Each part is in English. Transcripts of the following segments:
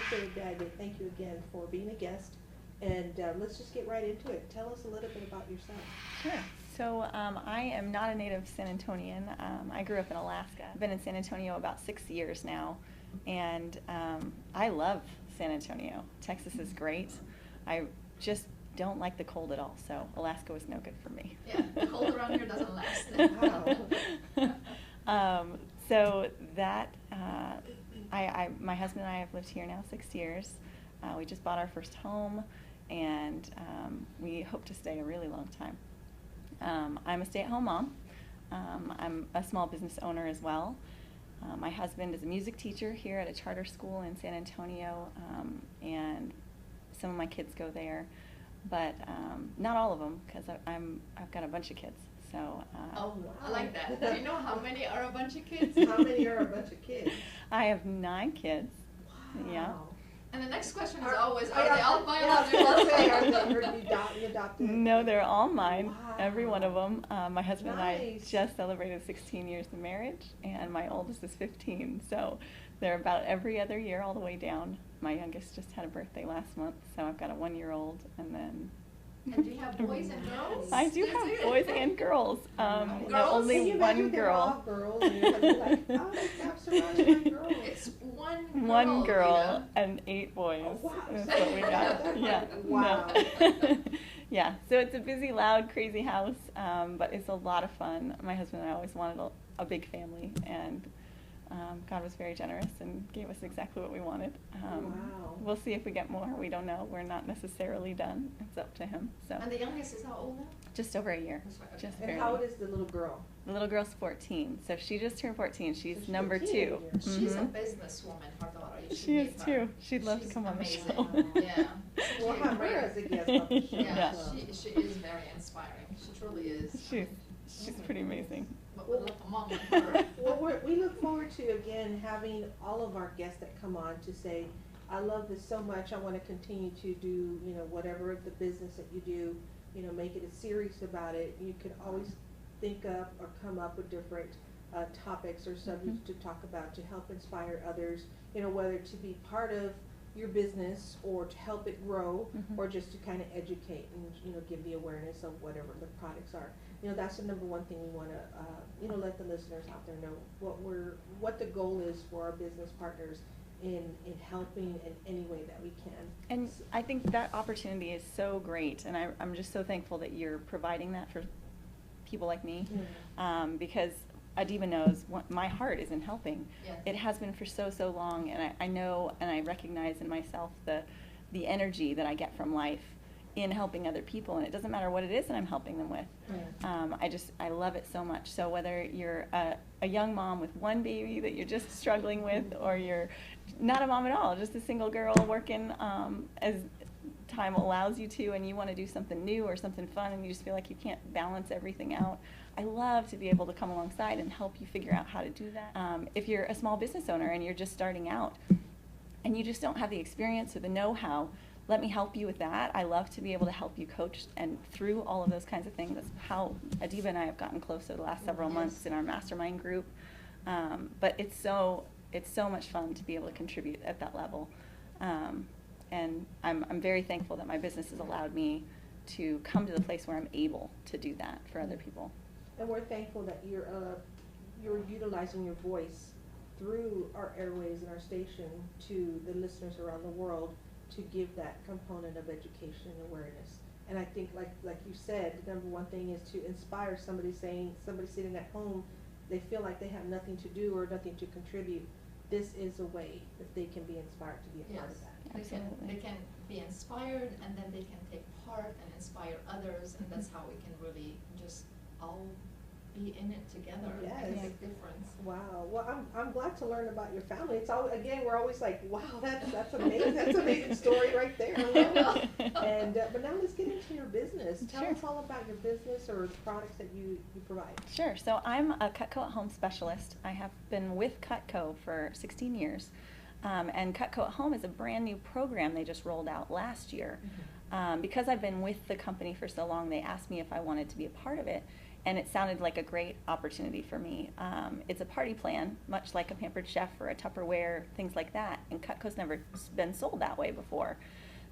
Administrator Daggett, thank you again for being a guest. And let's just get right into it. Tell us a little bit about yourself. Sure. So I am not a native San Antonian. I grew up in Alaska. I've been in San Antonio about 6 years now, and I love San Antonio. Texas is great. I just don't like the cold at all, so Alaska was no good for me. Yeah, the cold around here doesn't last. Wow. So that, my husband and I have lived here now 6 years. We just bought our first home, and we hope to stay a really long time. I'm a stay-at-home mom. I'm a small business owner as well. My husband is a music teacher here at a charter school in San Antonio, and some of my kids go there, but not all of them, because I've got a bunch of kids. So. Oh, wow. I like that. Do you know how many are a bunch of kids? How many are a bunch of kids? I have 9 kids. Wow. Yeah. And the next question is always, are yeah, they all biological? Are they adopted? No, they're all mine. Wow. Every one of them. My husband and I Nice. just celebrated 16 years of marriage, and my oldest is 15. So they're about every other year all the way down. My youngest just had a birthday last month, so I've got a 1-year-old, and then. And do you have boys and girls? I do have boys and girls. Girls? Only Can you one imagine they're all girl. girls, and you're gonna be like, oh, I'm surrounded by girls. It's one One girl Rita. and 8 boys. Oh, wow. That's what we got. Yeah. Wow. No. Yeah. So it's a busy, loud, crazy house, but it's a lot of fun. My husband and I always wanted a big family, and God was very generous and gave us exactly what we wanted. Wow. We'll see if we get more. We don't know. We're not necessarily done. It's up to him. So. And the youngest is how old now? Just over a year. That's right, okay. Just And barely. how old is the little girl? The little girl's 14, so she just turned 14. She's she's number a 2. teenager. She's a Mhm. businesswoman, her daughter. You should She is meet her. too. She'd love to She's come on the amazing. show. Yeah. We'll have her as a guest on the show. Yeah, Yeah. she is very inspiring. She truly is. She's pretty amazing. But we love a mom like her. Well, we look forward to, again, having all of our guests that come on to say, I love this so much, I want to continue to do, whatever the business that you do, make it a series about it. You can always think up or come up with different topics or subjects to talk about to help inspire others, whether to be part of your business or to help it grow, or just to kind of educate and give the awareness of whatever the products are. That's the number one thing we want to let the listeners out there know what the goal is for our business partners in helping in any way that we can. And I think that opportunity is so great, and I'm just so thankful that you're providing that for people like me, because Adiba knows my heart is in helping. Yeah. It has been for so long, and I know and I recognize in myself the energy that I get from life in helping other people, and it doesn't matter what it is that I'm helping them with. I love it so much. So whether you're a young mom with one baby that you're just struggling with, or you're not a mom at all, just a single girl working as time allows you to, and you want to do something new or something fun, and you just feel like you can't balance everything out, I love to be able to come alongside and help you figure out how to do that. If you're a small business owner and you're just starting out and you just don't have the experience or the know-how, let me help you with that. I love to be able to help you coach and through all of those kinds of things. That's how Adiba and I have gotten close over the last several months in our mastermind group. But it's so much fun to be able to contribute at that level. And I'm very thankful that my business has allowed me to come to the place where I'm able to do that for other people. And we're thankful that you're utilizing your voice through our airways and our station to the listeners around the world to give that component of education and awareness. And I think, like you said, the number one thing is to inspire somebody sitting at home, they feel like they have nothing to do or nothing to contribute. This is a way that they can be inspired to be a part of that. They can be inspired, and then they can take part and inspire others, and that's how we can really just all be in it together. Yes. Make a big difference. Wow. Well, I'm glad to learn about your family. It's all, again, we're always like, wow, that's amazing. That's an amazing story right there. And but now let's get into your business. Tell us all about your business or the products that you provide. Sure. So I'm a Cutco at Home specialist. I have been with Cutco for 16 years. And Cutco at Home is a brand new program they just rolled out last year. Because I've been with the company for so long, they asked me if I wanted to be a part of it. and it sounded like a great opportunity for me. It's a party plan, much like a Pampered Chef or a Tupperware, things like that, and Cutco's never been sold that way before.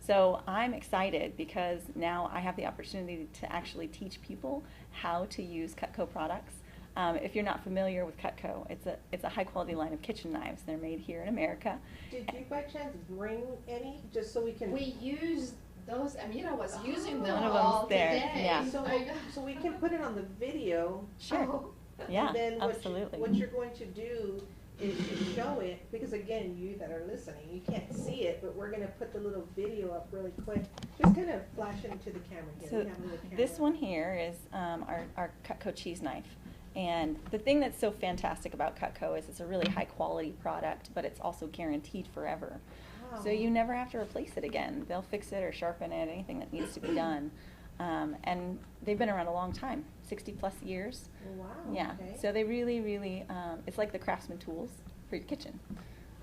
So I'm excited because now I have the opportunity to actually teach people how to use Cutco products. If you're not familiar with Cutco, it's a high quality line of kitchen knives. They're made here in America. Did you by chance bring any, just so we can? We used those, Amira was using them One of all them's there, today. yeah. So we can put it on the video. Sure. Oh. Yeah, And then absolutely. what you're going to do is to show it, because again, you that are listening, you can't see it, but we're gonna put the little video up really quick. Just kind of flash it into the camera here. So We have a little camera. this one here is our Cutco cheese knife. And the thing that's so fantastic about Cutco is it's a really high quality product, but it's also guaranteed forever. Wow. So you never have to replace it again. They'll fix it or sharpen it, anything that needs to be done. And they've been around a long time, 60 plus years. Wow. Yeah, Okay. so they really, really, it's like the Craftsman tools for your kitchen.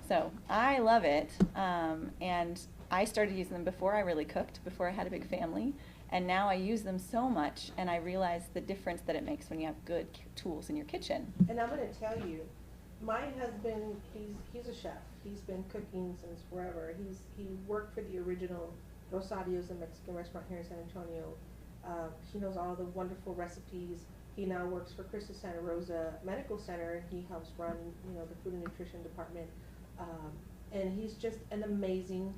So I love it, and I started using them before I really cooked, before I had a big family, and now I use them so much, and I realize the difference that it makes when you have good tools in your kitchen. And I'm gonna tell you, my husband, he's a chef. He's been cooking since forever. He worked for the original Rosario's, a Mexican restaurant here in San Antonio. He knows all the wonderful recipes. He now works for Christus Santa Rosa Medical Center. He helps run, the food and nutrition department. And he's just an amazing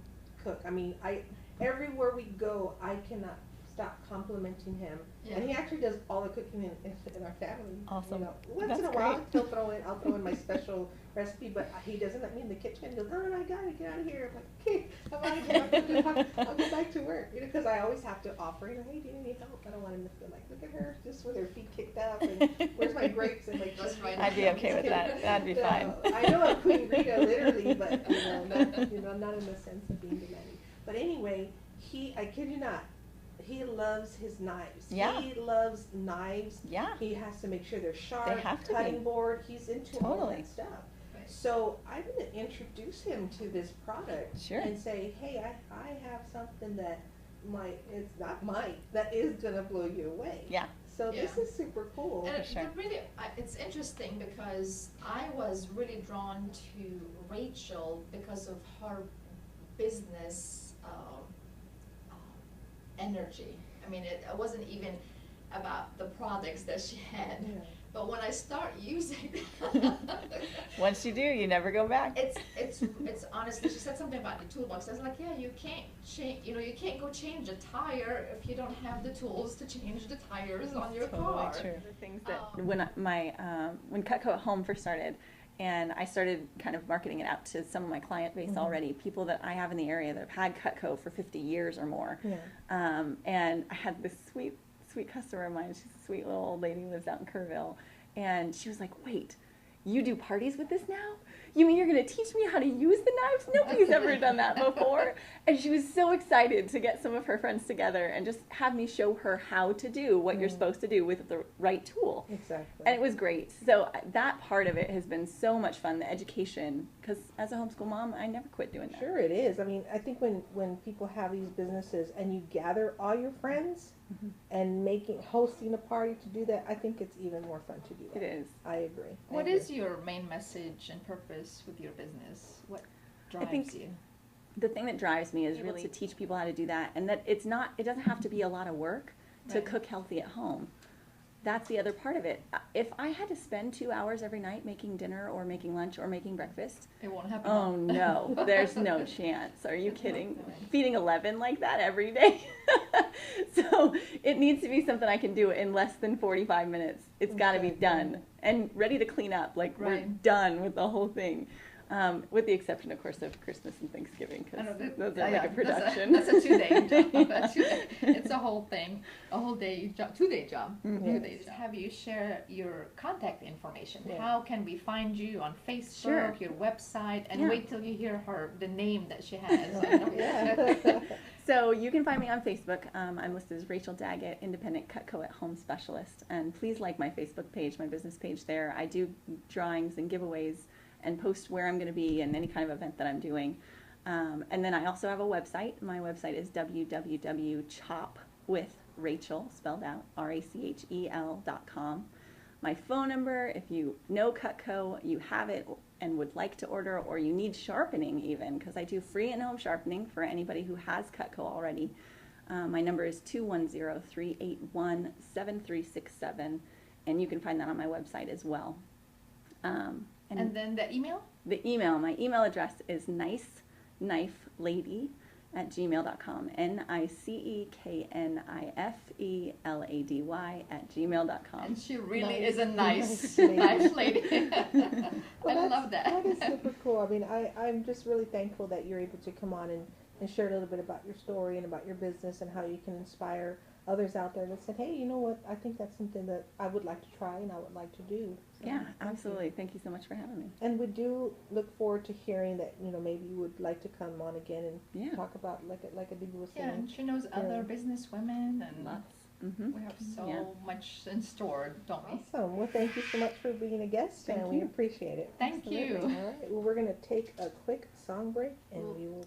cook. I mean, everywhere we go, I cannot stop complimenting him. Yeah. And he actually does all the cooking in our family. Awesome. Once That's in a while, great. I'll throw in my special recipe, but he doesn't let me in the kitchen. He goes, no, I got it, get out of here. I'm like, okay, I'm out of here. I'll get back to work. Because I always have to offer, hey, do you need help? I don't want him to feel like, look at her, just with her feet kicked up, and where's my grapes? And like, That's right. I'd be okay with that. That'd be fine. I know I'm Queen Rita, literally, but not in the sense of being demanding. But anyway, I kid you not, he loves his knives. Yeah. He loves knives. Yeah. He has to make sure they're sharp. They have to cutting be. board. He's into all Totally. that stuff. Right. So I'm going to introduce him to this product Sure. and say, hey, I have something that that is going to blow you away. Yeah. So this Yeah. is super cool. And For sure. it's interesting because I was really drawn to Rachel because of her business energy. I mean, it wasn't even about the products that she had, Yeah. but when I start using Once you do, you never go back. it's honestly, she said something about the toolbox. I was like, yeah, you can't change, you can't go change a tire if you don't have the tools to change the tires on your car. True. The things that when Cutco at Home first started, and I started kind of marketing it out to some of my client base already, people that I have in the area that have had Cutco for 50 years or more. Yeah. And I had this sweet customer of mine. She's a sweet little old lady who lives out in Kerrville, and she was like, "Wait, you do parties with this now? You mean you're going to teach me how to use the knives? Nobody's ever done that before." And she was so excited to get some of her friends together and just have me show her how to do what you're supposed to do with the right tool. Exactly. And it was great. So that part of it has been so much fun, the education, because as a homeschool mom, I never quit doing that. Sure it is. I mean, I think when people have these businesses and you gather all your friends and hosting a party to do that, I think it's even more fun to do that. It is. I agree. What is your main message and purpose with your business? What drives think you? The thing that drives me is really to teach people how to do that, and that it doesn't have to be a lot of work to Right. cook healthy at home. That's the other part of it. If I had to spend 2 hours every night making dinner or making lunch or making breakfast, It won't happen. oh no, there's no chance. Are you kidding? Feeding 11 like that every day? So it needs to be something I can do in less than 45 minutes. It's got to be done and ready to clean up. Like we're Right. done with the whole thing. With the exception, of course, of Christmas and Thanksgiving, I know because that- those are like yeah, a production. That's a 2-day job. Yeah. It's a whole thing, a whole day job, 2-day job. Mhm. 2 days job. Have you share your contact information? Yeah. How can we find you on Facebook, Sure. your website, and Yeah. wait till you hear the name that she has. Yeah. So you can find me on Facebook. I'm listed as Rachel Daggett, Independent Cutco at Home Specialist. And please like my Facebook page, my business page there. I do drawings and giveaways and post where I'm going to be and any kind of event that I'm doing. And then I also have a website. My website is www.chopwithrachael.com. Rachel, spelled out, RACHEL.com. My phone number, if you know Cutco, you have it and would like to order, or you need sharpening even, because I do free in-home sharpening for anybody who has Cutco already. My number is 210-381-7367, and you can find that on my website as well. And then the email? My email address is niceknifelady@gmail.com, NICEKNIFELADY@gmail.com. And she really Nice. is a nice, Nice lady. nice lady. Well, I love that. That is super cool. I mean, I'm just really thankful that you're able to come on and share a little bit about your story and about your business and how you can inspire others out there that said, hey, you know what, I think that's something that I would like to try and I would like to do. So, Yeah, thank you. absolutely. Thank you so much for having me. And we do look forward to hearing that, you know, maybe you would like to come on again and Yeah. talk about, like Adiba was Yeah, saying. and she knows other business women, and Lots. Mm-hmm. we have so Yeah. much in store, don't we? Awesome. Well, thank you so much for being a guest, Thank and we you. appreciate it. Thank you. All right. Well, we're going to take a quick song break, and we will